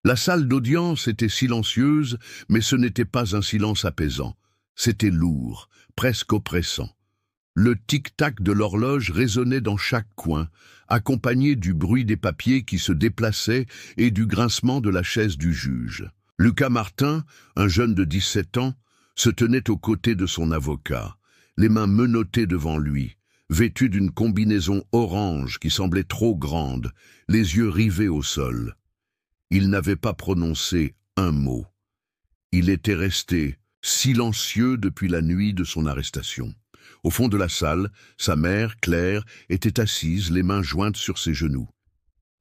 La salle d'audience était silencieuse, mais ce n'était pas un silence apaisant. C'était lourd, presque oppressant. Le tic-tac de l'horloge résonnait dans chaque coin, accompagné du bruit des papiers qui se déplaçaient et du grincement de la chaise du juge. Lucas Martin, un jeune de 17 ans, se tenait aux côtés de son avocat, les mains menottées devant lui, vêtu d'une combinaison orange qui semblait trop grande, les yeux rivés au sol. Il n'avait pas prononcé un mot. Il était resté silencieux depuis la nuit de son arrestation. Au fond de la salle, sa mère, Claire, était assise, les mains jointes sur ses genoux.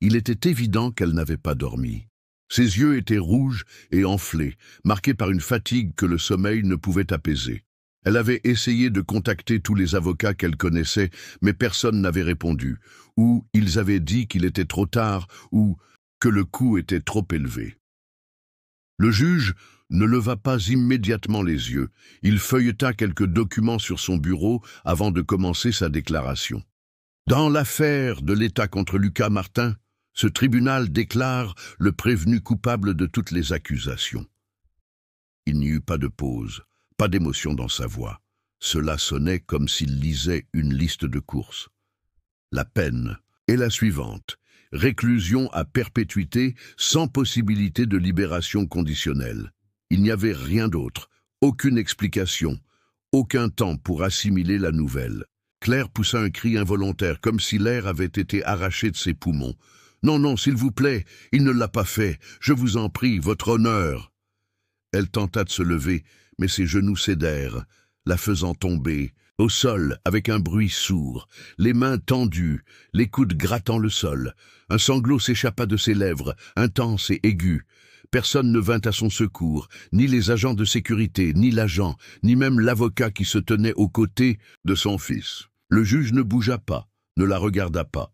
Il était évident qu'elle n'avait pas dormi. Ses yeux étaient rouges et enflés, marqués par une fatigue que le sommeil ne pouvait apaiser. Elle avait essayé de contacter tous les avocats qu'elle connaissait, mais personne n'avait répondu, ou ils avaient dit qu'il était trop tard, ou que le coût était trop élevé. Le juge ne leva pas immédiatement les yeux. Il feuilleta quelques documents sur son bureau avant de commencer sa déclaration. Dans l'affaire de l'État contre Lucas Martin, ce tribunal déclare le prévenu coupable de toutes les accusations. Il n'y eut pas de pause, pas d'émotion dans sa voix. Cela sonnait comme s'il lisait une liste de courses. La peine est la suivante. Réclusion à perpétuité sans possibilité de libération conditionnelle. Il n'y avait rien d'autre, aucune explication, aucun temps pour assimiler la nouvelle. Claire poussa un cri involontaire, comme si l'air avait été arraché de ses poumons. « Non, non, s'il vous plaît, il ne l'a pas fait. Je vous en prie, votre honneur. » Elle tenta de se lever, mais ses genoux cédèrent, la faisant tomber au sol avec un bruit sourd, les mains tendues, les coudes grattant le sol. Un sanglot s'échappa de ses lèvres, intense et aigu. Personne ne vint à son secours, ni les agents de sécurité, ni l'agent, ni même l'avocat qui se tenait aux côtés de son fils. Le juge ne bougea pas, ne la regarda pas.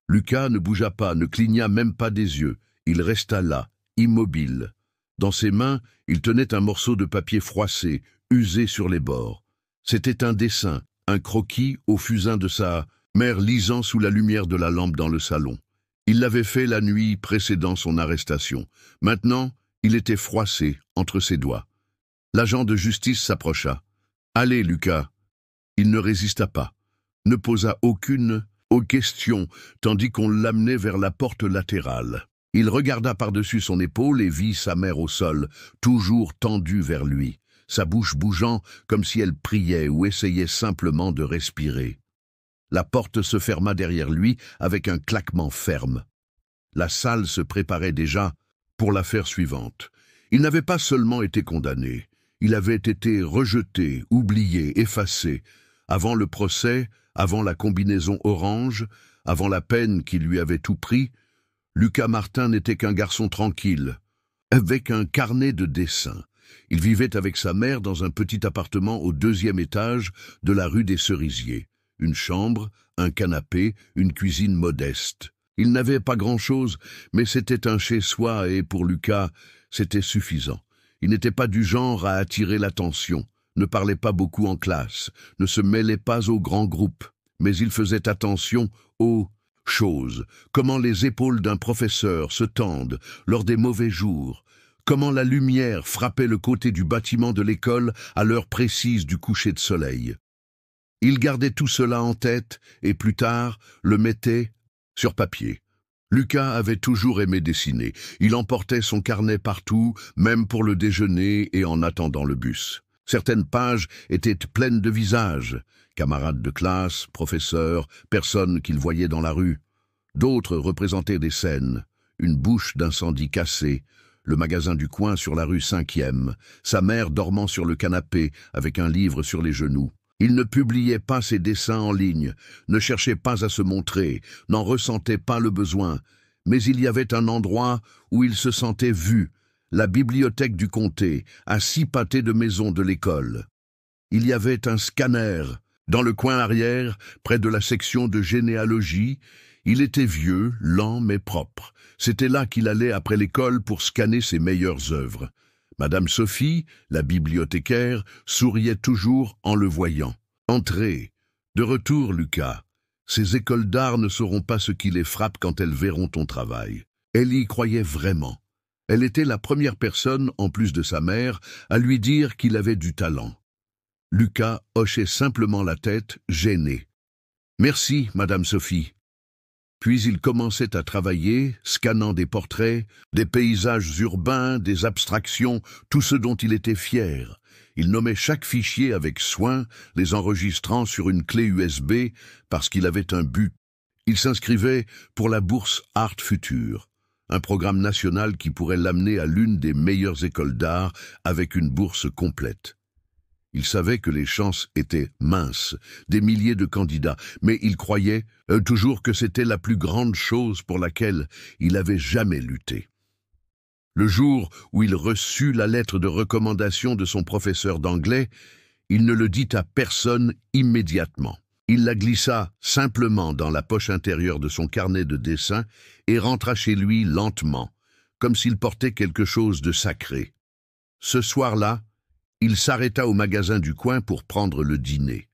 Lucas ne bougea pas, ne cligna même pas des yeux. Il resta là, immobile. Dans ses mains, il tenait un morceau de papier froissé, usé sur les bords. C'était un dessin, un croquis au fusain de sa mère lisant sous la lumière de la lampe dans le salon. Il l'avait fait la nuit précédant son arrestation. Maintenant, il était froissé entre ses doigts. L'agent de justice s'approcha. « Allez, Lucas !» Il ne résista pas, ne posa aucune question, tandis qu'on l'amenait vers la porte latérale. Il regarda par-dessus son épaule et vit sa mère au sol, toujours tendue vers lui, sa bouche bougeant comme si elle priait ou essayait simplement de respirer. La porte se ferma derrière lui avec un claquement ferme. La salle se préparait déjà pour l'affaire suivante. Il n'avait pas seulement été condamné, il avait été rejeté, oublié, effacé. Avant le procès, avant la combinaison orange, avant la peine qui lui avait tout pris, Lucas Martin n'était qu'un garçon tranquille, avec un carnet de dessins. Il vivait avec sa mère dans un petit appartement au 2e étage de la rue des Cerisiers. Une chambre, un canapé, une cuisine modeste. Il n'avait pas grand-chose, mais c'était un chez-soi et pour Lucas, c'était suffisant. Il n'était pas du genre à attirer l'attention, ne parlait pas beaucoup en classe, ne se mêlait pas aux grands groupes, mais il faisait attention aux choses, comment les épaules d'un professeur se tendent lors des mauvais jours, comment la lumière frappait le côté du bâtiment de l'école à l'heure précise du coucher de soleil. Il gardait tout cela en tête et plus tard le mettait sur papier. Lucas avait toujours aimé dessiner. Il emportait son carnet partout, même pour le déjeuner et en attendant le bus. Certaines pages étaient pleines de visages, camarades de classe, professeurs, personnes qu'il voyait dans la rue. D'autres représentaient des scènes, une bouche d'incendie cassée, le magasin du coin sur la rue 5e, sa mère dormant sur le canapé avec un livre sur les genoux. Il ne publiait pas ses dessins en ligne, ne cherchait pas à se montrer, n'en ressentait pas le besoin, mais il y avait un endroit où il se sentait vu, la bibliothèque du comté, à 6 pâtés de maison de l'école. Il y avait un scanner. Dans le coin arrière, près de la section de généalogie, il était vieux, lent mais propre. C'était là qu'il allait après l'école pour scanner ses meilleures œuvres. Madame Sophie, la bibliothécaire, souriait toujours en le voyant. « Entrez. De retour, Lucas. Ces écoles d'art ne sauront pas ce qui les frappe quand elles verront ton travail. » Elle y croyait vraiment. Elle était la première personne, en plus de sa mère, à lui dire qu'il avait du talent. Lucas hochait simplement la tête, gêné. « Merci, Madame Sophie. » Puis il commençait à travailler, scannant des portraits, des paysages urbains, des abstractions, tout ce dont il était fier. Il nommait chaque fichier avec soin, les enregistrant sur une clé USB parce qu'il avait un but. Il s'inscrivait pour la bourse Art Futur, un programme national qui pourrait l'amener à l'une des meilleures écoles d'art avec une bourse complète. Il savait que les chances étaient minces, des milliers de candidats, mais il croyait toujours que c'était la plus grande chose pour laquelle il avait jamais lutté. Le jour où il reçut la lettre de recommandation de son professeur d'anglais, il ne le dit à personne immédiatement. Il la glissa simplement dans la poche intérieure de son carnet de dessin et rentra chez lui lentement, comme s'il portait quelque chose de sacré. Ce soir-là, il s'arrêta au magasin du coin pour prendre le dîner.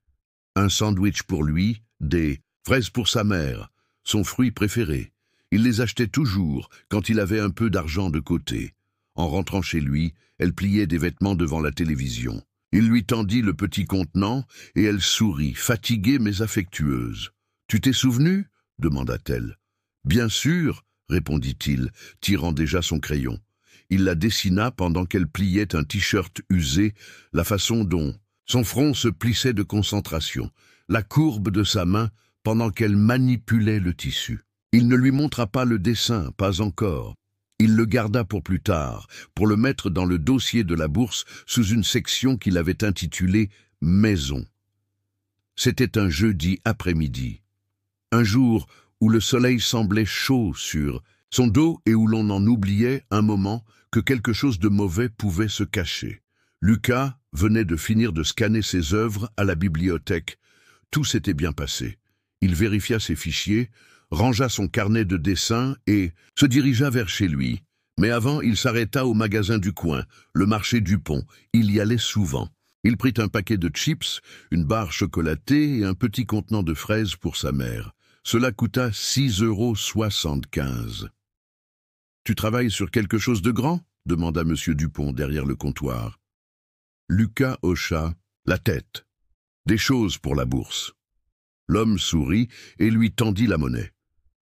Un sandwich pour lui, des fraises pour sa mère, son fruit préféré. Il les achetait toujours quand il avait un peu d'argent de côté. En rentrant chez lui, elle pliait des vêtements devant la télévision. Il lui tendit le petit contenant et elle sourit, fatiguée mais affectueuse. « Tu t'es souvenu ?» demanda-t-elle. « Bien sûr » répondit-il, tirant déjà son crayon. Il la dessina pendant qu'elle pliait un t-shirt usé, la façon dont son front se plissait de concentration, la courbe de sa main pendant qu'elle manipulait le tissu. Il ne lui montra pas le dessin, pas encore. Il le garda pour plus tard, pour le mettre dans le dossier de la bourse sous une section qu'il avait intitulée « Maison ». C'était un jeudi après-midi, un jour où le soleil semblait chaud sur son dos et où l'on en oubliait un moment que quelque chose de mauvais pouvait se cacher. Lucas venait de finir de scanner ses œuvres à la bibliothèque. Tout s'était bien passé. Il vérifia ses fichiers, rangea son carnet de dessin et se dirigea vers chez lui. Mais avant, il s'arrêta au magasin du coin, le marché du pont. Il y allait souvent. Il prit un paquet de chips, une barre chocolatée et un petit contenant de fraises pour sa mère. Cela coûta 6,75 €. « Tu travailles sur quelque chose de grand ?» demanda M. Dupont derrière le comptoir. Lucas hocha la tête. « Des choses pour la bourse. » L'homme sourit et lui tendit la monnaie.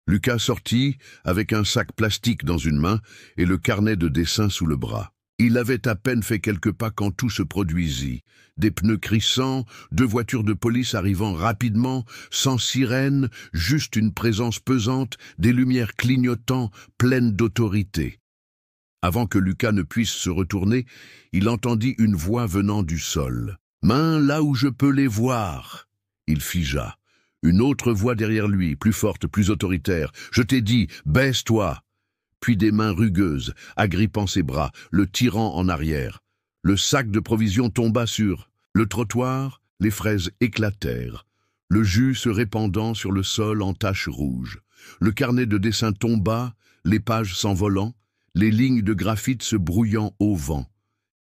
Lucas sortit avec un sac plastique dans une main et le carnet de dessin sous le bras. Il avait à peine fait quelques pas quand tout se produisit. Des pneus crissants, 2 voitures de police arrivant rapidement, sans sirène, juste une présence pesante, des lumières clignotant, pleines d'autorité. Avant que Lucas ne puisse se retourner, il entendit une voix venant du sol. « Main là où je peux les voir !» Il figea. Une autre voix derrière lui, plus forte, plus autoritaire. « Je t'ai dit, baisse-toi !» Puis des mains rugueuses, agrippant ses bras, le tirant en arrière. Le sac de provisions tomba sur le trottoir, les fraises éclatèrent, le jus se répandant sur le sol en taches rouges. Le carnet de dessin tomba, les pages s'envolant, les lignes de graphite se brouillant au vent.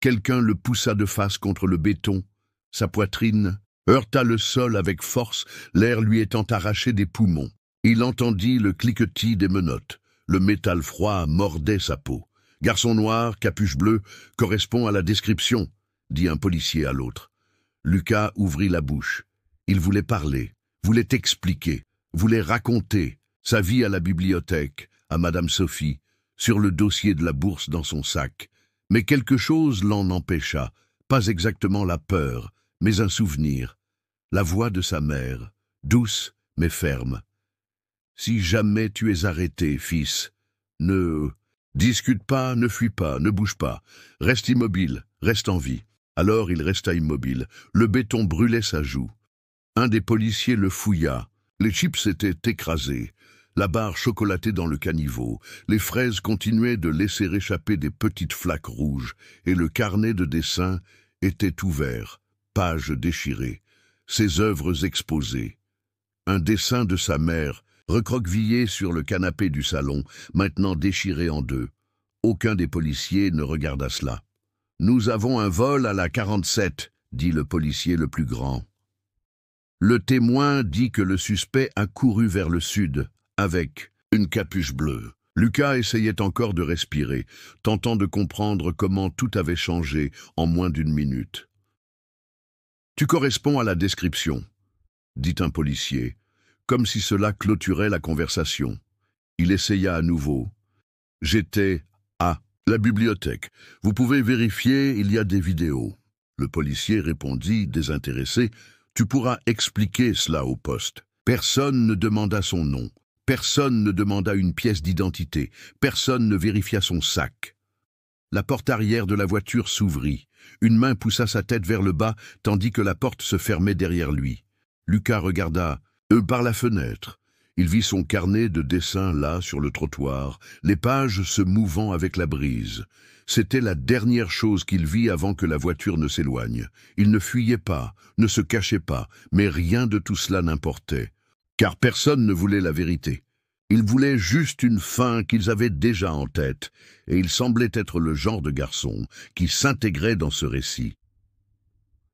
Quelqu'un le poussa de face contre le béton. Sa poitrine heurta le sol avec force, l'air lui étant arraché des poumons. Il entendit le cliquetis des menottes. Le métal froid mordait sa peau. « Garçon noir, capuche bleue, correspond à la description », dit un policier à l'autre. Lucas ouvrit la bouche. Il voulait parler, voulait expliquer, voulait raconter sa vie à la bibliothèque, à Madame Sophie, sur le dossier de la bourse dans son sac. Mais quelque chose l'en empêcha, pas exactement la peur, mais un souvenir. La voix de sa mère, douce mais ferme. « Si jamais tu es arrêté, fils, ne discute pas, ne fuis pas, ne bouge pas. Reste immobile, reste en vie. » Alors il resta immobile. Le béton brûlait sa joue. Un des policiers le fouilla. Les chips étaient écrasés. La barre chocolatée dans le caniveau. Les fraises continuaient de laisser échapper des petites flaques rouges. Et le carnet de dessin était ouvert, pages déchirées, ses œuvres exposées. Un dessin de sa mère, recroquevillé sur le canapé du salon, maintenant déchiré en deux. Aucun des policiers ne regarda cela. « Nous avons un vol à la 47, » dit le policier le plus grand. Le témoin dit que le suspect a couru vers le sud, avec une capuche bleue. Lucas essayait encore de respirer, tentant de comprendre comment tout avait changé en moins d'une minute. « Tu corresponds à la description », dit un policier, comme si cela clôturait la conversation. Il essaya à nouveau. « J'étais à la bibliothèque. Vous pouvez vérifier, il y a des vidéos. » Le policier répondit, désintéressé. « Tu pourras expliquer cela au poste. » Personne ne demanda son nom. Personne ne demanda une pièce d'identité. Personne ne vérifia son sac. La porte arrière de la voiture s'ouvrit. Une main poussa sa tête vers le bas, tandis que la porte se fermait derrière lui. Lucas regarda par la fenêtre. Il vit son carnet de dessins là, sur le trottoir, les pages se mouvant avec la brise. C'était la dernière chose qu'il vit avant que la voiture ne s'éloigne. Il ne fuyait pas, ne se cachait pas, mais rien de tout cela n'importait. Car personne ne voulait la vérité. Ils voulaient juste une fin qu'ils avaient déjà en tête, et il semblait être le genre de garçon qui s'intégrait dans ce récit.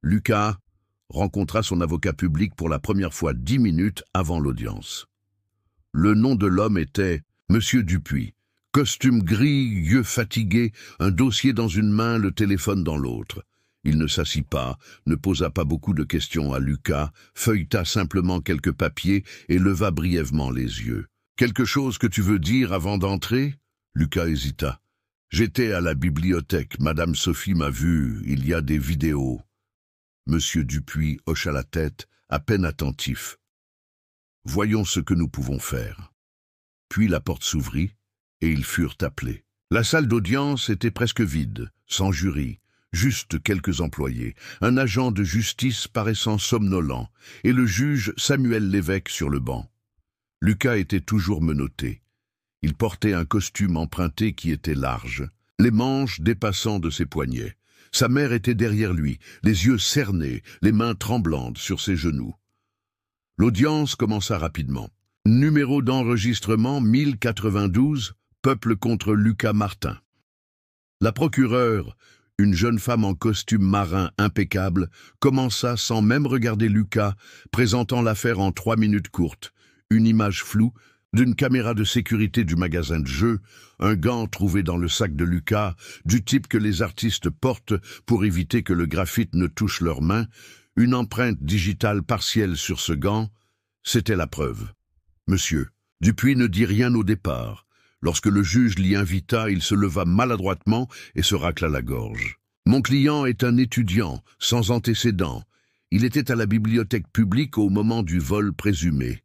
Lucas rencontra son avocat public pour la première fois 10 minutes avant l'audience. Le nom de l'homme était Monsieur Dupuis. Costume gris, yeux fatigués, un dossier dans une main, le téléphone dans l'autre. Il ne s'assit pas, ne posa pas beaucoup de questions à Lucas, feuilleta simplement quelques papiers et leva brièvement les yeux. « Quelque chose que tu veux dire avant d'entrer » Lucas hésita. « J'étais à la bibliothèque, Madame Sophie m'a vu, il y a des vidéos. » Monsieur Dupuis hocha la tête, à peine attentif. « Voyons ce que nous pouvons faire. » Puis la porte s'ouvrit, et ils furent appelés. La salle d'audience était presque vide, sans jury. Juste quelques employés, un agent de justice paraissant somnolent, et le juge Samuel Lévesque sur le banc. Lucas était toujours menotté. Il portait un costume emprunté qui était large, les manches dépassant de ses poignets. Sa mère était derrière lui, les yeux cernés, les mains tremblantes sur ses genoux. L'audience commença rapidement. Numéro d'enregistrement 1092, Peuple contre Lucas Martin. La procureure, une jeune femme en costume marin impeccable, commença sans même regarder Lucas, présentant l'affaire en 3 minutes courtes. Une image floue d'une caméra de sécurité du magasin de jeux, un gant trouvé dans le sac de Lucas, du type que les artistes portent pour éviter que le graphite ne touche leurs mains, une empreinte digitale partielle sur ce gant, c'était la preuve. Monsieur Dupuis ne dit rien au départ. Lorsque le juge l'y invita, il se leva maladroitement et se racla la gorge. « Mon client est un étudiant, sans antécédent. Il était à la bibliothèque publique au moment du vol présumé. »«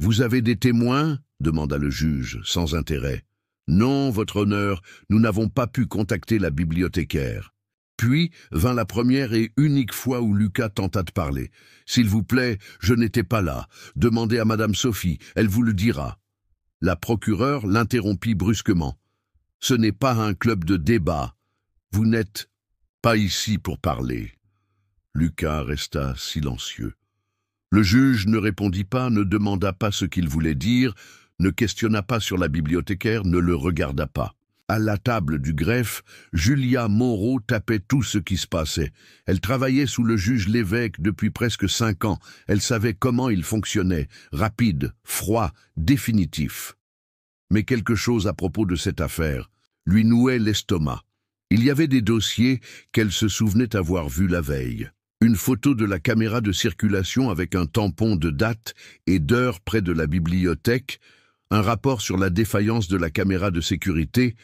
Vous avez des témoins » demanda le juge, sans intérêt. « Non, votre honneur, nous n'avons pas pu contacter la bibliothécaire. » Puis vint la première et unique fois où Lucas tenta de parler. « S'il vous plaît, je n'étais pas là. Demandez à Madame Sophie, elle vous le dira. » La procureure l'interrompit brusquement. « Ce n'est pas un club de débat. Vous n'êtes pas ici pour parler. » Lucas resta silencieux. Le juge ne répondit pas, ne demanda pas ce qu'il voulait dire, ne questionna pas sur la bibliothécaire, ne le regarda pas. À la table du greffe, Julia Moreau tapait tout ce qui se passait. Elle travaillait sous le juge Lévesque depuis presque 5 ans. Elle savait comment il fonctionnait, rapide, froid, définitif. Mais quelque chose à propos de cette affaire lui nouait l'estomac. Il y avait des dossiers qu'elle se souvenait avoir vus la veille. Une photo de la caméra de circulation avec un tampon de date et d'heure près de la bibliothèque, un rapport sur la défaillance de la caméra de sécurité,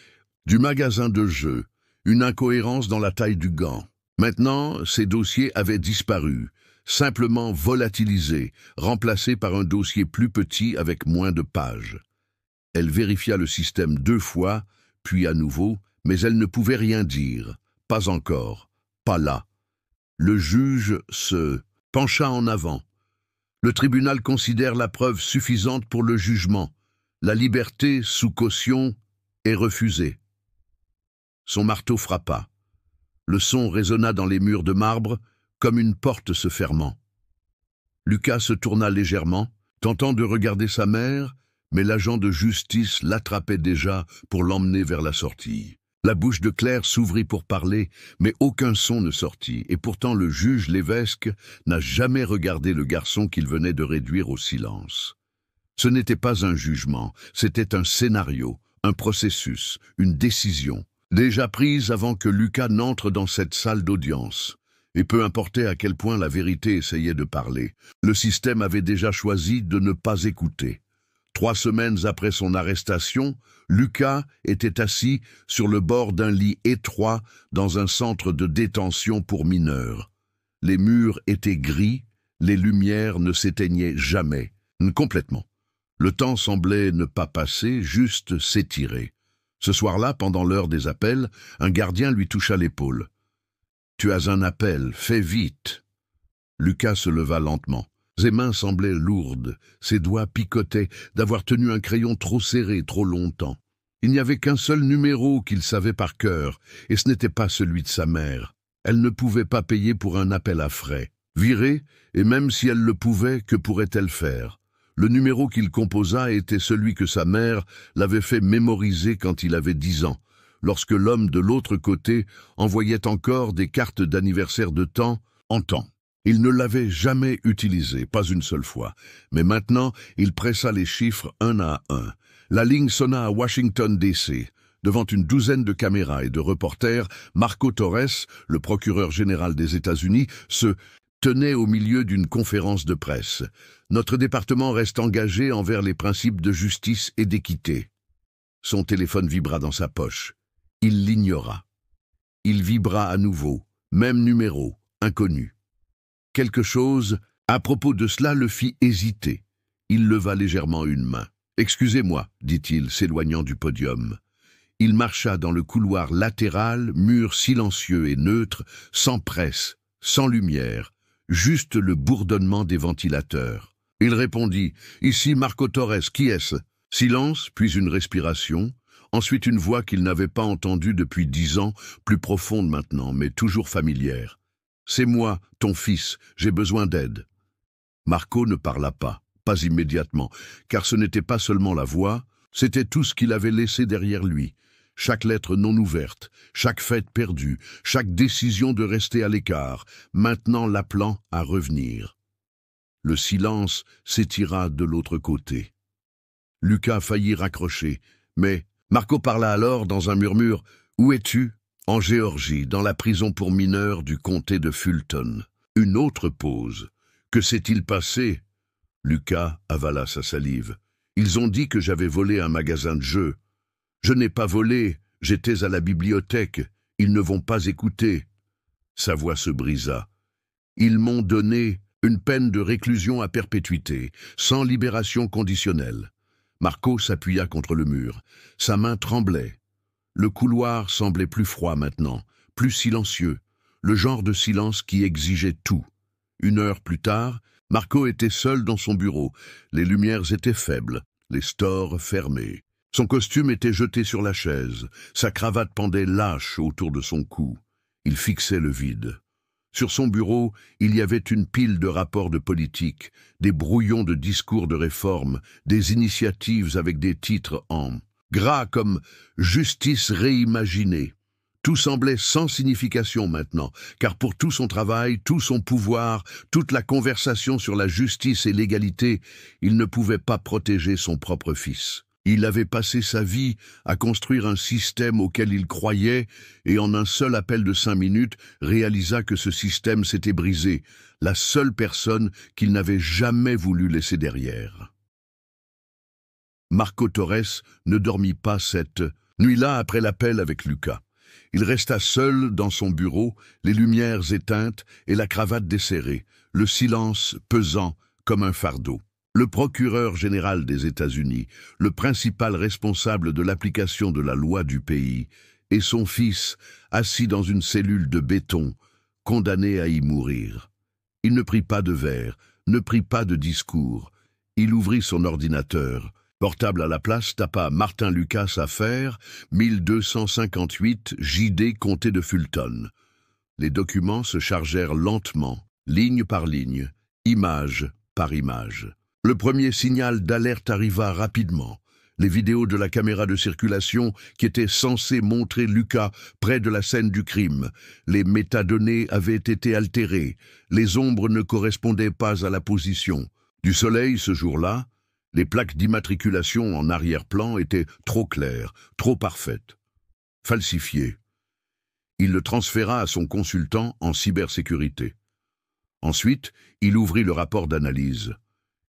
du magasin de jeux, une incohérence dans la taille du gant. Maintenant, ces dossiers avaient disparu, simplement volatilisés, remplacés par un dossier plus petit avec moins de pages. Elle vérifia le système 2 fois, puis à nouveau, mais elle ne pouvait rien dire. Pas encore, pas là. Le juge se pencha en avant. Le tribunal considère la preuve suffisante pour le jugement. La liberté sous caution est refusée. Son marteau frappa. Le son résonna dans les murs de marbre, comme une porte se fermant. Lucas se tourna légèrement, tentant de regarder sa mère, mais l'agent de justice l'attrapait déjà pour l'emmener vers la sortie. La bouche de Claire s'ouvrit pour parler, mais aucun son ne sortit, et pourtant le juge Lévesque n'a jamais regardé le garçon qu'il venait de réduire au silence. Ce n'était pas un jugement, c'était un scénario, un processus, une décision, déjà prise avant que Lucas n'entre dans cette salle d'audience. Et peu importait à quel point la vérité essayait de parler, le système avait déjà choisi de ne pas écouter. 3 semaines après son arrestation, Lucas était assis sur le bord d'un lit étroit dans un centre de détention pour mineurs. Les murs étaient gris, les lumières ne s'éteignaient jamais, complètement. Le temps semblait ne pas passer, juste s'étirer. Ce soir-là, pendant l'heure des appels, un gardien lui toucha l'épaule. « Tu as un appel, fais vite !» Lucas se leva lentement. Ses mains semblaient lourdes, ses doigts picotaient d'avoir tenu un crayon trop serré trop longtemps. Il n'y avait qu'un seul numéro qu'il savait par cœur, et ce n'était pas celui de sa mère. Elle ne pouvait pas payer pour un appel à frais. Virée, et même si elle le pouvait, que pourrait-elle faire? Le numéro qu'il composa était celui que sa mère l'avait fait mémoriser quand il avait 10 ans, lorsque l'homme de l'autre côté envoyait encore des cartes d'anniversaire de temps en temps. Il ne l'avait jamais utilisé, pas une seule fois, mais maintenant il pressa les chiffres un à un. La ligne sonna à Washington, D.C. Devant une douzaine de caméras et de reporters, Marco Torres, le procureur général des États-Unis, se tenait au milieu d'une conférence de presse. « Notre département reste engagé envers les principes de justice et d'équité. » Son téléphone vibra dans sa poche. Il l'ignora. Il vibra à nouveau, même numéro, inconnu. Quelque chose, à propos de cela, le fit hésiter. Il leva légèrement une main. « Excusez-moi, dit-il, s'éloignant du podium. » Il marcha dans le couloir latéral, mur silencieux et neutre, sans presse, sans lumière, juste le bourdonnement des ventilateurs. Il répondit « Ici Marco Torres, qui est-ce » Silence, puis une respiration, ensuite une voix qu'il n'avait pas entendue depuis 10 ans, plus profonde maintenant, mais toujours familière. « C'est moi, ton fils, j'ai besoin d'aide. » Marco ne parla pas immédiatement, car ce n'était pas seulement la voix, c'était tout ce qu'il avait laissé derrière lui. Chaque lettre non ouverte, chaque fête perdue, chaque décision de rester à l'écart, maintenant l'appelant à revenir. Le silence s'étira de l'autre côté. Lucas faillit raccrocher, mais Marco parla alors dans un murmure. « Où es-tu » ? « En Géorgie, dans la prison pour mineurs du comté de Fulton. » Une autre pause. « Que s'est-il passé » Lucas avala sa salive. « Ils ont dit que j'avais volé un magasin de jeux. Je n'ai pas volé, j'étais à la bibliothèque. Ils ne vont pas écouter. » Sa voix se brisa. « Ils m'ont donné une peine de réclusion à perpétuité, sans libération conditionnelle. » Marco s'appuya contre le mur. Sa main tremblait. Le couloir semblait plus froid maintenant, plus silencieux, le genre de silence qui exigeait tout. 1 heure plus tard, Marco était seul dans son bureau. Les lumières étaient faibles, les stores fermés. Son costume était jeté sur la chaise, sa cravate pendait lâche autour de son cou. Il fixait le vide. Sur son bureau, il y avait une pile de rapports de politique, des brouillons de discours de réforme, des initiatives avec des titres en gras comme « Justice réimaginée ». Tout semblait sans signification maintenant, car pour tout son travail, tout son pouvoir, toute la conversation sur la justice et l'égalité, il ne pouvait pas protéger son propre fils. Il avait passé sa vie à construire un système auquel il croyait et en un seul appel de 5 minutes réalisa que ce système s'était brisé, la seule personne qu'il n'avait jamais voulu laisser derrière. Marco Torres ne dormit pas cette nuit-là après l'appel avec Lucas. Il resta seul dans son bureau, les lumières éteintes et la cravate desserrée, le silence pesant comme un fardeau. Le procureur général des États-Unis, le principal responsable de l'application de la loi du pays, et son fils, assis dans une cellule de béton, condamné à y mourir. Il ne prit pas de verre, ne prit pas de discours. Il ouvrit son ordinateur. Portable à la place, tapa Martin Lucas affaire, 1258 JD comté de Fulton. Les documents se chargèrent lentement, ligne par ligne, image par image. Le premier signal d'alerte arriva rapidement. Les vidéos de la caméra de circulation qui étaient censées montrer Lucas près de la scène du crime. Les métadonnées avaient été altérées. Les ombres ne correspondaient pas à la position. Du soleil ce jour-là, Les plaques d'immatriculation en arrière-plan étaient trop claires, trop parfaites. Falsifiées. Il le transféra à son consultant en cybersécurité. Ensuite, il ouvrit le rapport d'analyse.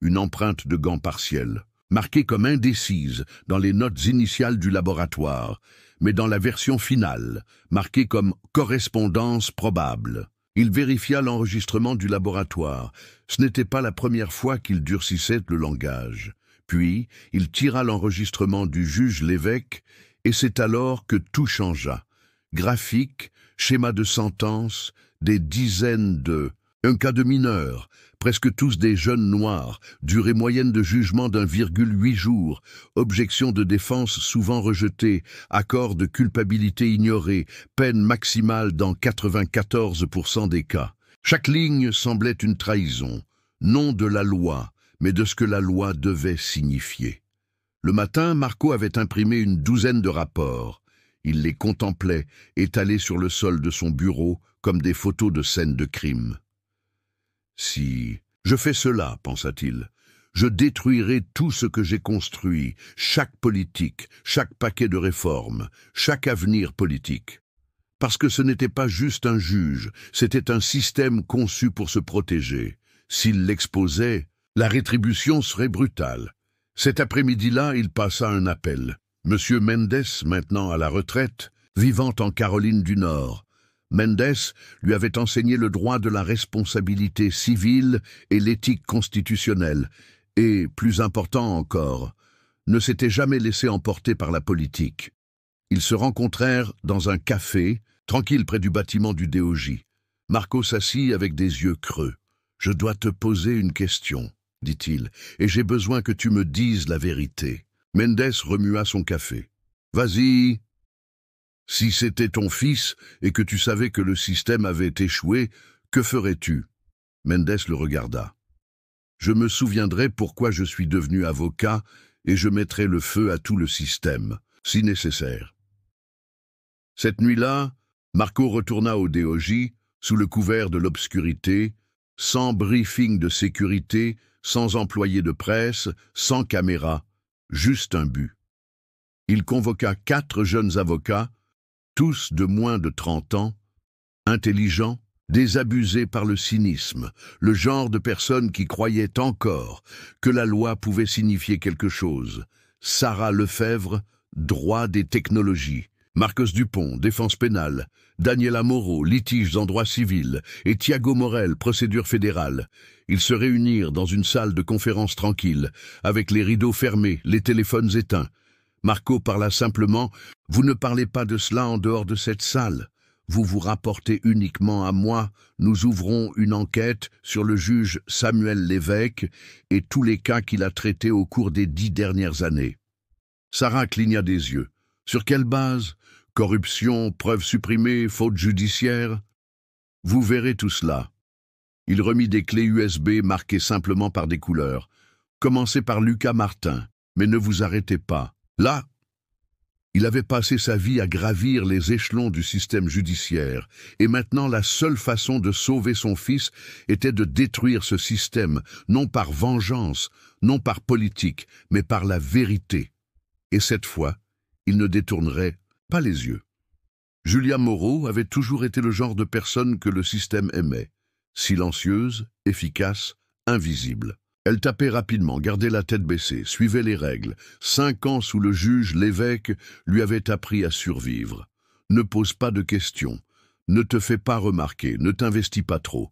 Une empreinte de gant partielle, marquée comme indécise dans les notes initiales du laboratoire, mais dans la version finale, marquée comme correspondance probable. Il vérifia l'enregistrement du laboratoire. Ce n'était pas la première fois qu'il durcissait le langage. Puis, il tira l'enregistrement du juge Lévesque, et c'est alors que tout changea. Graphique, schéma de sentence, des dizaines de... Un cas de mineurs, presque tous des jeunes noirs, durée moyenne de jugement d'1,8 jours, objection de défense souvent rejetée, accord de culpabilité ignoré, peine maximale dans 94% des cas. Chaque ligne semblait une trahison, non de la loi, mais de ce que la loi devait signifier. Le matin, Marco avait imprimé une douzaine de rapports. Il les contemplait, étalés sur le sol de son bureau, comme des photos de scènes de crime. Si je fais cela, pensa-t-il, je détruirai tout ce que j'ai construit, chaque politique, chaque paquet de réformes, chaque avenir politique. Parce que ce n'était pas juste un juge, c'était un système conçu pour se protéger. S'il l'exposait, la rétribution serait brutale. Cet après-midi-là, il passa un appel. Monsieur Mendes, maintenant à la retraite, vivant en Caroline du Nord. Mendes lui avait enseigné le droit de la responsabilité civile et l'éthique constitutionnelle, et, plus important encore, ne s'était jamais laissé emporter par la politique. Ils se rencontrèrent dans un café, tranquille près du bâtiment du DOJ. Marco s'assit avec des yeux creux. « Je dois te poser une question, dit-il, et j'ai besoin que tu me dises la vérité. » Mendes remua son café. « Vas-y. » Si c'était ton fils et que tu savais que le système avait échoué, que ferais-tu? Mendes le regarda. Je me souviendrai pourquoi je suis devenu avocat et je mettrai le feu à tout le système, si nécessaire. Cette nuit-là, Marco retourna au DOJ, sous le couvert de l'obscurité, sans briefing de sécurité, sans employé de presse, sans caméra, juste un but. Il convoqua 4 jeunes avocats, tous de moins de 30 ans, intelligents, désabusés par le cynisme, le genre de personnes qui croyaient encore que la loi pouvait signifier quelque chose. Sarah Lefebvre, droit des technologies, Marcos Dupont, défense pénale, Daniela Moreau, litiges en droit civil, et Thiago Morel, procédure fédérale. Ils se réunirent dans une salle de conférence tranquille, avec les rideaux fermés, les téléphones éteints. Marco parla simplement « Vous ne parlez pas de cela en dehors de cette salle. Vous vous rapportez uniquement à moi. Nous ouvrons une enquête sur le juge Samuel Lévesque et tous les cas qu'il a traités au cours des 10 dernières années. » Sarah cligna des yeux. « Sur quelle base? Corruption, preuves supprimées, faute judiciaire? Vous verrez tout cela. » Il remit des clés USB marquées simplement par des couleurs. « Commencez par Lucas Martin, mais ne vous arrêtez pas. » Là, il avait passé sa vie à gravir les échelons du système judiciaire, et maintenant la seule façon de sauver son fils était de détruire ce système, non par vengeance, non par politique, mais par la vérité. Et cette fois, il ne détournerait pas les yeux. Julia Moreau avait toujours été le genre de personne que le système aimait, silencieuse, efficace, invisible. Elle tapait rapidement, gardait la tête baissée, suivait les règles. 5 ans sous le juge Lévesque lui avait appris à survivre. Ne pose pas de questions, ne te fais pas remarquer, ne t'investis pas trop.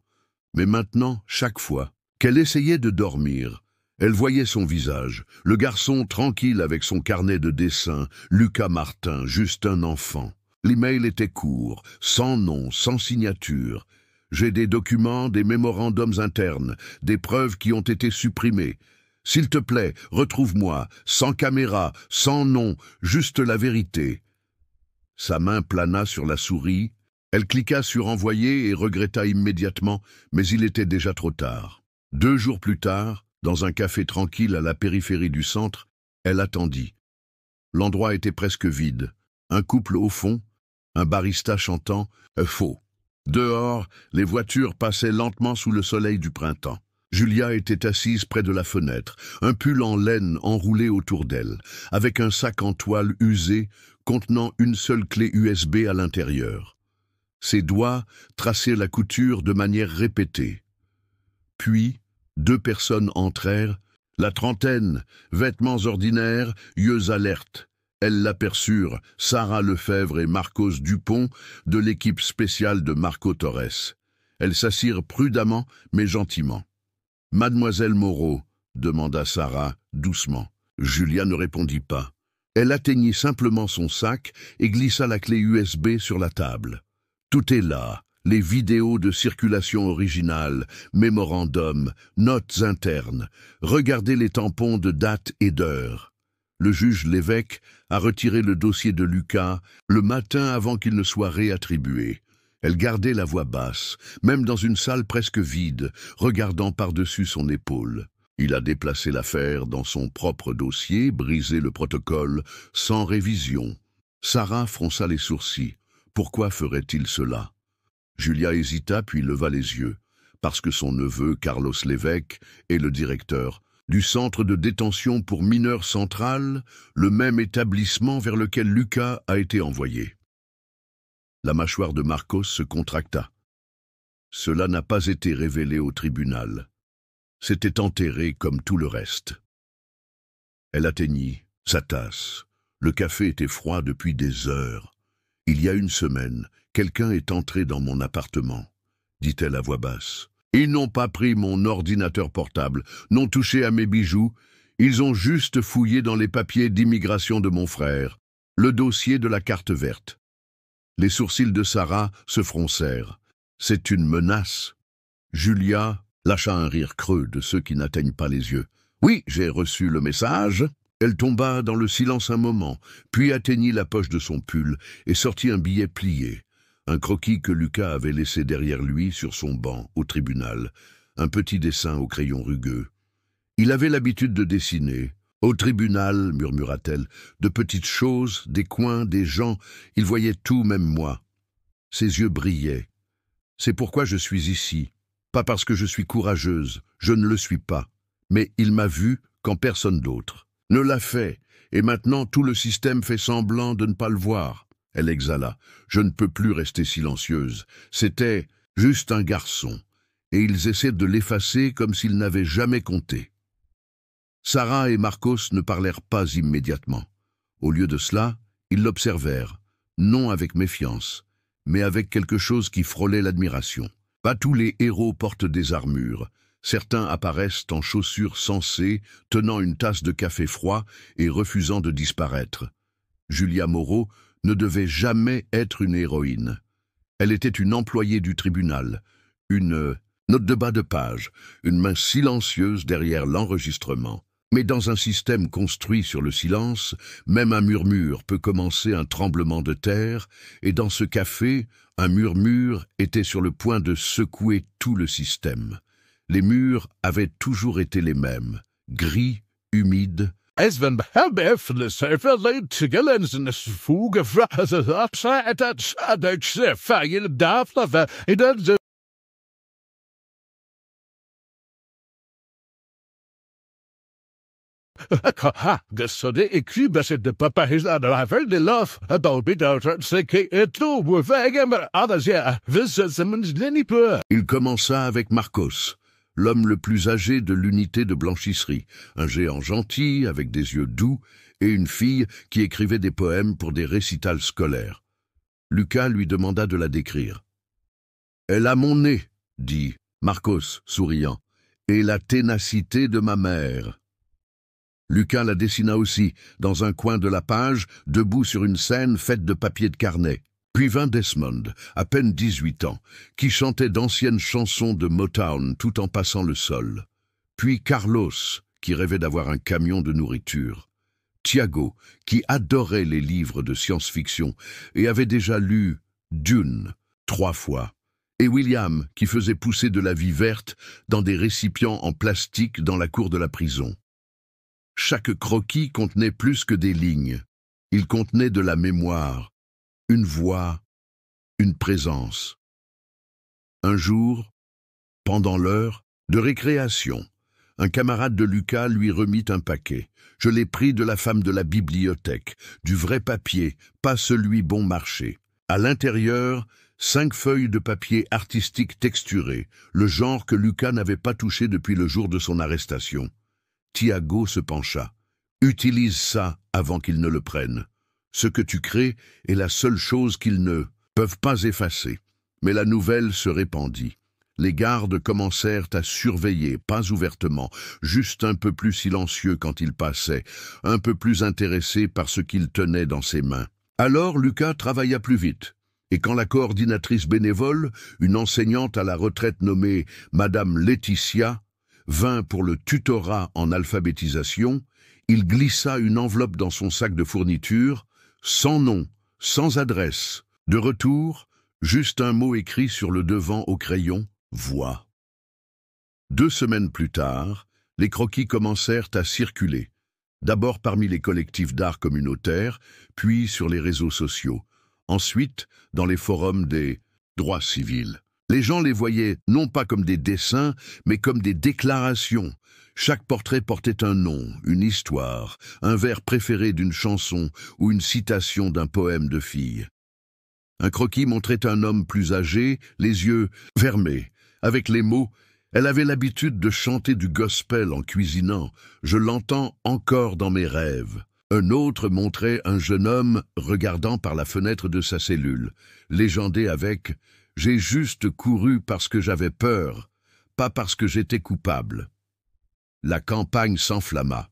Mais maintenant, chaque fois qu'elle essayait de dormir, elle voyait son visage, le garçon tranquille avec son carnet de dessin, Lucas Martin, juste un enfant. L'email était court, sans nom, sans signature. J'ai des documents, des mémorandums internes, des preuves qui ont été supprimées. S'il te plaît, retrouve-moi, sans caméra, sans nom, juste la vérité. Sa main plana sur la souris. Elle cliqua sur envoyer et regretta immédiatement, mais il était déjà trop tard. 2 jours plus tard, dans un café tranquille à la périphérie du centre, elle attendit. L'endroit était presque vide. Un couple au fond, un barista chantant « Faux ». Dehors, les voitures passaient lentement sous le soleil du printemps. Julia était assise près de la fenêtre, un pull en laine enroulé autour d'elle, avec un sac en toile usé contenant une seule clé USB à l'intérieur. Ses doigts traçaient la couture de manière répétée. Puis, deux personnes entrèrent, la trentaine, vêtements ordinaires, yeux alertes. Elles l'aperçurent, Sarah Lefebvre et Marcos Dupont, de l'équipe spéciale de Marco Torres. Elles s'assirent prudemment, mais gentiment. « Mademoiselle Moreau » demanda Sarah, doucement. Julia ne répondit pas. Elle atteignit simplement son sac et glissa la clé USB sur la table. Tout est là, les vidéos de circulation originale, mémorandums, notes internes. Regardez les tampons de date et d'heure. Le juge Lévesque a retiré le dossier de Lucas le matin avant qu'il ne soit réattribué. Elle gardait la voix basse, même dans une salle presque vide, regardant par-dessus son épaule. Il a déplacé l'affaire dans son propre dossier, brisé le protocole, sans révision. Sarah fronça les sourcils. Pourquoi ferait-il cela? Julia hésita puis leva les yeux, parce que son neveu, Carlos Lévesque, est le directeur du centre de détention pour mineurs central, le même établissement vers lequel Lucas a été envoyé. La mâchoire de Marcos se contracta. Cela n'a pas été révélé au tribunal. C'était enterré comme tout le reste. Elle atteignit sa tasse. Le café était froid depuis des heures. Il y a une semaine, quelqu'un est entré dans mon appartement, dit-elle à voix basse. Ils n'ont pas pris mon ordinateur portable, n'ont touché à mes bijoux, ils ont juste fouillé dans les papiers d'immigration de mon frère, le dossier de la carte verte. Les sourcils de Sarah se froncèrent. C'est une menace. Julia lâcha un rire creux de ceux qui n'atteignent pas les yeux. Oui, j'ai reçu le message. Elle tomba dans le silence un moment, puis atteignit la poche de son pull et sortit un billet plié. Un croquis que Lucas avait laissé derrière lui sur son banc au tribunal. Un petit dessin au crayon rugueux. Il avait l'habitude de dessiner. Au tribunal, murmura-t-elle, de petites choses, des coins, des gens, il voyait tout, même moi. Ses yeux brillaient. C'est pourquoi je suis ici. Pas parce que je suis courageuse, je ne le suis pas. Mais il m'a vue quand personne d'autre ne l'a fait, et maintenant tout le système fait semblant de ne pas le voir. Elle exhala. Je ne peux plus rester silencieuse. C'était juste un garçon, et ils essaient de l'effacer comme s'il n'avait jamais compté. Sarah et Marcos ne parlèrent pas immédiatement. Au lieu de cela, ils l'observèrent, non avec méfiance, mais avec quelque chose qui frôlait l'admiration. Pas tous les héros portent des armures. Certains apparaissent en chaussures sensées, tenant une tasse de café froid et refusant de disparaître. Julia Moreau ne devait jamais être une héroïne. Elle était une employée du tribunal, une note de bas de page, une main silencieuse derrière l'enregistrement. Mais dans un système construit sur le silence, même un murmure peut commencer un tremblement de terre, et dans ce café, un murmure était sur le point de secouer tout le système. Les murs avaient toujours été les mêmes, gris, humides. Esven Helbef Serverleit Gelensens Fuge Feil Daflava in Gesode ekubese de papa is aan de level de love about bit out seke et tout wegen others yeah visitsemens lenny peu. Il commença avec Marcos, l'homme le plus âgé de l'unité de blanchisserie, un géant gentil avec des yeux doux et une fille qui écrivait des poèmes pour des récitals scolaires. Lucas lui demanda de la décrire. « Elle a mon nez, dit Marcos, souriant, et la ténacité de ma mère. » Lucas la dessina aussi, dans un coin de la page, debout sur une scène faite de papier de carnet. Puis vint Desmond, à peine 18 ans, qui chantait d'anciennes chansons de Motown tout en passant le sol. Puis Carlos, qui rêvait d'avoir un camion de nourriture. Thiago, qui adorait les livres de science-fiction et avait déjà lu Dune 3 fois. Et William, qui faisait pousser de la vie verte dans des récipients en plastique dans la cour de la prison. Chaque croquis contenait plus que des lignes. Il contenait de la mémoire, une voix, une présence. Un jour, pendant l'heure, De récréation, un camarade de Lucas lui remit un paquet. Je l'ai pris de la femme de la bibliothèque, du vrai papier, pas celui bon marché. À l'intérieur, 5 feuilles de papier artistique texturé, le genre que Lucas n'avait pas touché depuis le jour de son arrestation. Thiago se pencha. Utilise ça avant qu'ils ne le prennent. Ce que tu crées est la seule chose qu'ils ne peuvent pas effacer. Mais la nouvelle se répandit. Les gardes commencèrent à surveiller, pas ouvertement, juste un peu plus silencieux quand il passait, un peu plus intéressés par ce qu'il tenait dans ses mains. Alors Lucas travailla plus vite, et quand la coordinatrice bénévole, une enseignante à la retraite nommée Madame Laetitia, vint pour le tutorat en alphabétisation, il glissa une enveloppe dans son sac de fourniture, sans nom, sans adresse. De retour, juste un mot écrit sur le devant au crayon, « Voix ». 2 semaines plus tard, les croquis commencèrent à circuler, d'abord parmi les collectifs d'art communautaires, puis sur les réseaux sociaux, ensuite dans les forums des droits civils. Les gens les voyaient non pas comme des dessins, mais comme des déclarations. Chaque portrait portait un nom, une histoire, un vers préféré d'une chanson ou une citation d'un poème de fille. Un croquis montrait un homme plus âgé, les yeux fermés, avec les mots « Elle avait l'habitude de chanter du gospel en cuisinant, je l'entends encore dans mes rêves ». Un autre montrait un jeune homme regardant par la fenêtre de sa cellule, légendé avec « J'ai juste couru parce que j'avais peur, pas parce que j'étais coupable ». La campagne s'enflamma.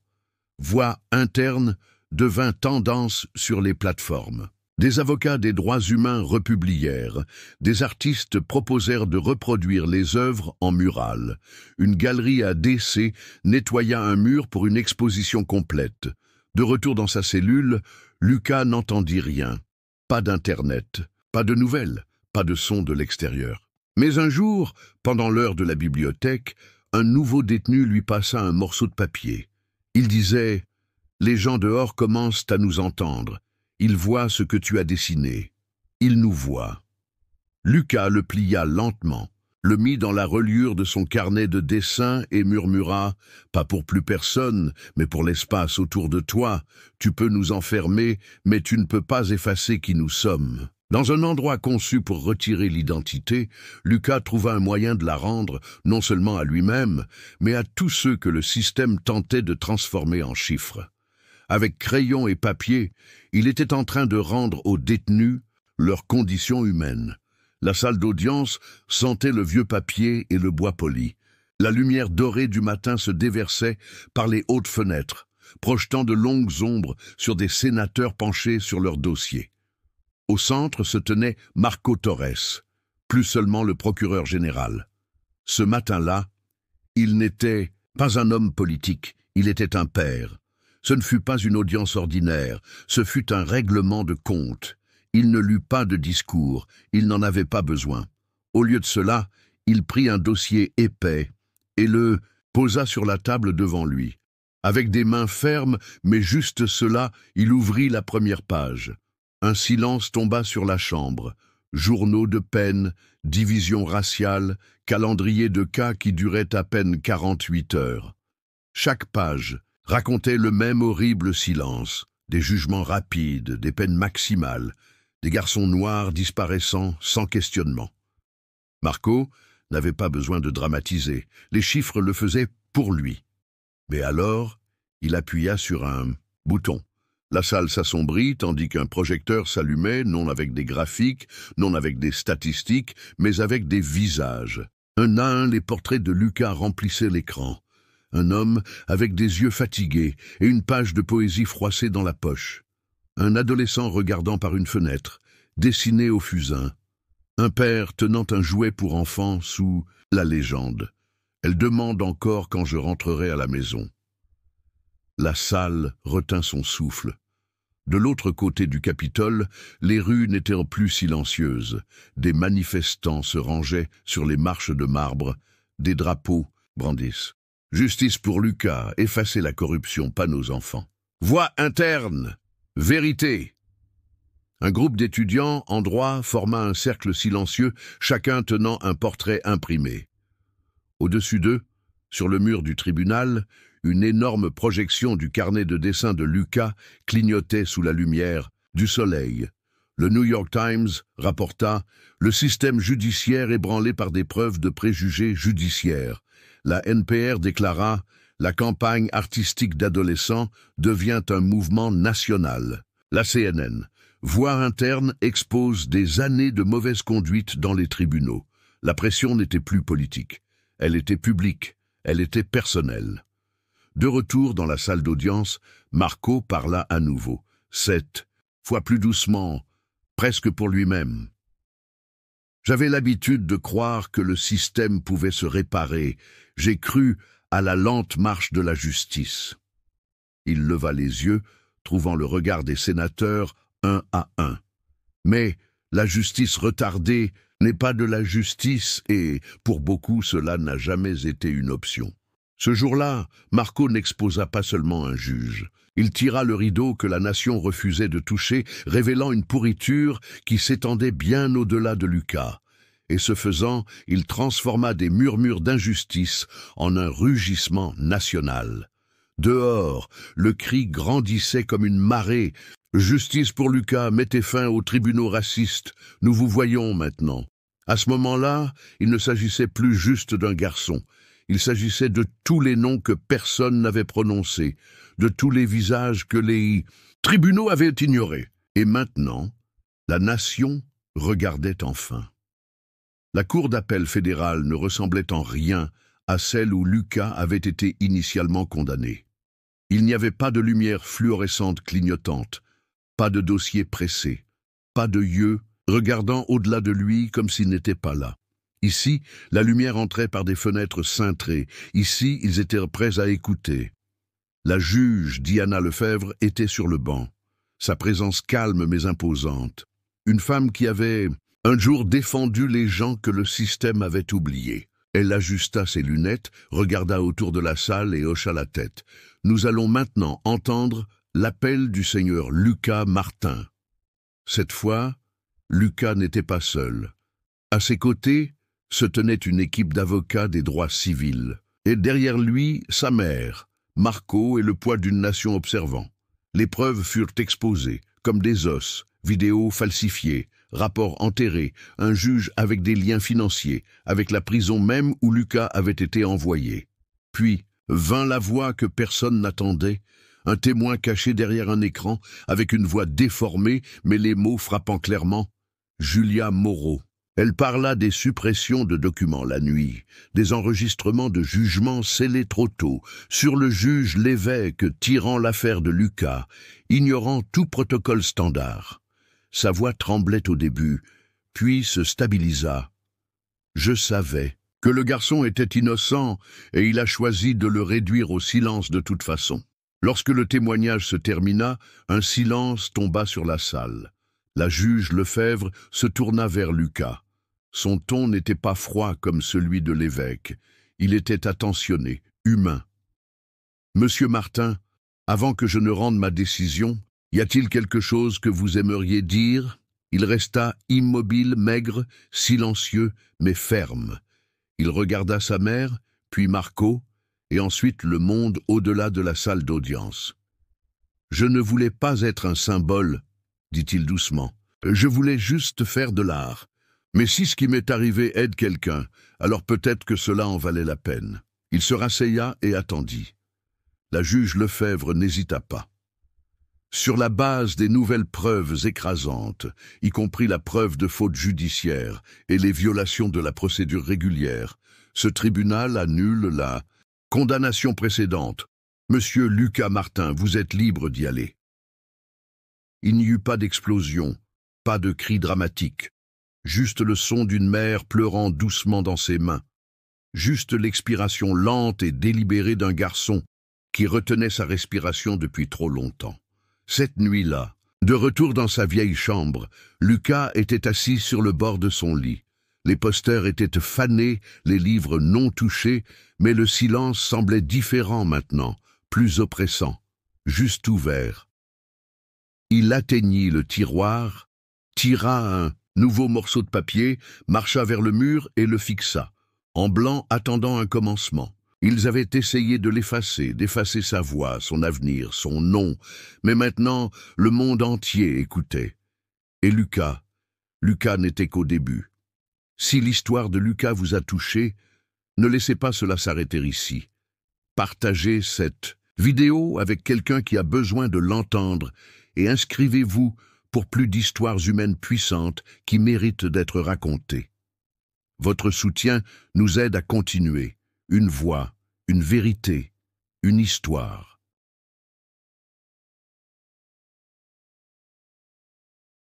Voix interne devint tendance sur les plateformes. Des avocats des droits humains republièrent, des artistes proposèrent de reproduire les œuvres en mural. Une galerie à DC nettoya un mur pour une exposition complète. De retour dans sa cellule, Lucas n'entendit rien. Pas d'internet, pas de nouvelles, pas de son de l'extérieur. Mais un jour, pendant l'heure de la bibliothèque, un nouveau détenu lui passa un morceau de papier. Il disait « Les gens dehors commencent à nous entendre. Ils voient ce que tu as dessiné. Ils nous voient. » Lucas le plia lentement, le mit dans la reliure de son carnet de dessin et murmura « Pas pour plus personne, mais pour l'espace autour de toi. Tu peux nous enfermer, mais tu ne peux pas effacer qui nous sommes. » Dans un endroit conçu pour retirer l'identité, Lucas trouva un moyen de la rendre non seulement à lui-même, mais à tous ceux que le système tentait de transformer en chiffres. Avec crayon et papier, il était en train de rendre aux détenus leurs conditions humaines. La salle d'audience sentait le vieux papier et le bois poli. La lumière dorée du matin se déversait par les hautes fenêtres, projetant de longues ombres sur des sénateurs penchés sur leurs dossiers. Au centre se tenait Marco Torres, plus seulement le procureur général. Ce matin-là, il n'était pas un homme politique, il était un père. Ce ne fut pas une audience ordinaire, ce fut un règlement de compte. Il ne lut pas de discours, il n'en avait pas besoin. Au lieu de cela, il prit un dossier épais et le posa sur la table devant lui. Avec des mains fermes, mais juste cela, il ouvrit la première page. Un silence tomba sur la chambre. Journaux de peine, division raciale, calendrier de cas qui durait à peine 48 heures. Chaque page racontait le même horrible silence, des jugements rapides, des peines maximales, des garçons noirs disparaissant sans questionnement. Marco n'avait pas besoin de dramatiser, les chiffres le faisaient pour lui. Mais alors, il appuya sur un bouton. La salle s'assombrit tandis qu'un projecteur s'allumait, non avec des graphiques, non avec des statistiques, mais avec des visages. Un à un, les portraits de Lucas remplissaient l'écran. Un homme avec des yeux fatigués et une page de poésie froissée dans la poche. Un adolescent regardant par une fenêtre, dessiné au fusain. Un père tenant un jouet pour enfants sous la légende. Elle demande encore quand je rentrerai à la maison. La salle retint son souffle. De l'autre côté du Capitole, les rues n'étaient plus silencieuses. Des manifestants se rangeaient sur les marches de marbre. Des drapeaux brandissent. Justice pour Lucas, effacer la corruption, pas nos enfants. Voix interne, vérité. Un groupe d'étudiants en droit forma un cercle silencieux, chacun tenant un portrait imprimé. Au-dessus d'eux, sur le mur du tribunal, une énorme projection du carnet de dessin de Lucas clignotait sous la lumière du soleil. Le New York Times rapporta « Le système judiciaire ébranlé par des preuves de préjugés judiciaires ». La NPR déclara « La campagne artistique d'adolescents devient un mouvement national ». La CNN, Voix interne, expose des années de mauvaise conduite dans les tribunaux. La pression n'était plus politique. Elle était publique. Elle était personnelle. De retour dans la salle d'audience, Marco parla à nouveau. 7 fois plus doucement, presque pour lui-même. J'avais l'habitude de croire que le système pouvait se réparer. J'ai cru à la lente marche de la justice. Il leva les yeux, trouvant le regard des sénateurs un à un. Mais la justice retardée n'est pas de la justice et, pour beaucoup, cela n'a jamais été une option. Ce jour-là, Marco n'exposa pas seulement un juge. Il tira le rideau que la nation refusait de toucher, révélant une pourriture qui s'étendait bien au-delà de Lucas. Et ce faisant, il transforma des murmures d'injustice en un rugissement national. Dehors, le cri grandissait comme une marée. « Justice pour Lucas, mettez fin aux tribunaux racistes. Nous vous voyons maintenant. » À ce moment-là, il ne s'agissait plus juste d'un garçon. Il s'agissait de tous les noms que personne n'avait prononcés, de tous les visages que les tribunaux avaient ignorés. Et maintenant, la nation regardait enfin. La cour d'appel fédérale ne ressemblait en rien à celle où Lucas avait été initialement condamné. Il n'y avait pas de lumière fluorescente clignotante, pas de dossier pressé, pas de yeux regardant au-delà de lui comme s'il n'était pas là. Ici, la lumière entrait par des fenêtres cintrées. Ici, ils étaient prêts à écouter. La juge, Diana Lefebvre, était sur le banc. Sa présence calme mais imposante. Une femme qui avait, un jour, défendu les gens que le système avait oubliés. Elle ajusta ses lunettes, regarda autour de la salle et hocha la tête. Nous allons maintenant entendre l'appel du seigneur Lucas Martin. Cette fois, Lucas n'était pas seul. À ses côtés se tenait une équipe d'avocats des droits civils. Et derrière lui, sa mère, Marco et le poids d'une nation observant. Les preuves furent exposées, comme des os, vidéos falsifiées, rapports enterrés, un juge avec des liens financiers, avec la prison même où Lucas avait été envoyé. Puis vint la voix que personne n'attendait, un témoin caché derrière un écran, avec une voix déformée, mais les mots frappant clairement. Julia Moreau. Elle parla des suppressions de documents la nuit, des enregistrements de jugements scellés trop tôt, sur le juge Lévesque tirant l'affaire de Lucas, ignorant tout protocole standard. Sa voix tremblait au début, puis se stabilisa. Je savais que le garçon était innocent et il a choisi de le réduire au silence de toute façon. Lorsque le témoignage se termina, un silence tomba sur la salle. La juge Lefebvre se tourna vers Lucas. Son ton n'était pas froid comme celui de l'évêque. Il était attentionné, humain. « Monsieur Martin, avant que je ne rende ma décision, y a-t-il quelque chose que vous aimeriez dire ?» Il resta immobile, maigre, silencieux, mais ferme. Il regarda sa mère, puis Marco, et ensuite le monde au-delà de la salle d'audience. « Je ne voulais pas être un symbole, » dit-il doucement. « Je voulais juste faire de l'art. Mais si ce qui m'est arrivé aide quelqu'un, alors peut-être que cela en valait la peine. » Il se rasseyait et attendit. La juge Lefebvre n'hésita pas. Sur la base des nouvelles preuves écrasantes, y compris la preuve de faute judiciaire et les violations de la procédure régulière, ce tribunal annule la condamnation précédente. Monsieur Lucas Martin, vous êtes libre d'y aller. Il n'y eut pas d'explosion, pas de cri dramatique, juste le son d'une mère pleurant doucement dans ses mains, juste l'expiration lente et délibérée d'un garçon qui retenait sa respiration depuis trop longtemps. Cette nuit-là, de retour dans sa vieille chambre, Lucas était assis sur le bord de son lit. Les posters étaient fanés, les livres non touchés, mais le silence semblait différent maintenant, plus oppressant, juste ouvert. Il atteignit le tiroir, tira un nouveau morceau de papier, marcha vers le mur et le fixa. en blanc attendant un commencement. Ils avaient essayé de l'effacer, d'effacer sa voix, son avenir, son nom, mais maintenant le monde entier écoutait. Et Lucas n'était qu'au début. Si l'histoire de Lucas vous a touché, ne laissez pas cela s'arrêter ici. Partagez cette vidéo avec quelqu'un qui a besoin de l'entendre et inscrivez-vous pour plus d'histoires humaines puissantes qui méritent d'être racontées. Votre soutien nous aide à continuer. Une voix, une vérité, une histoire.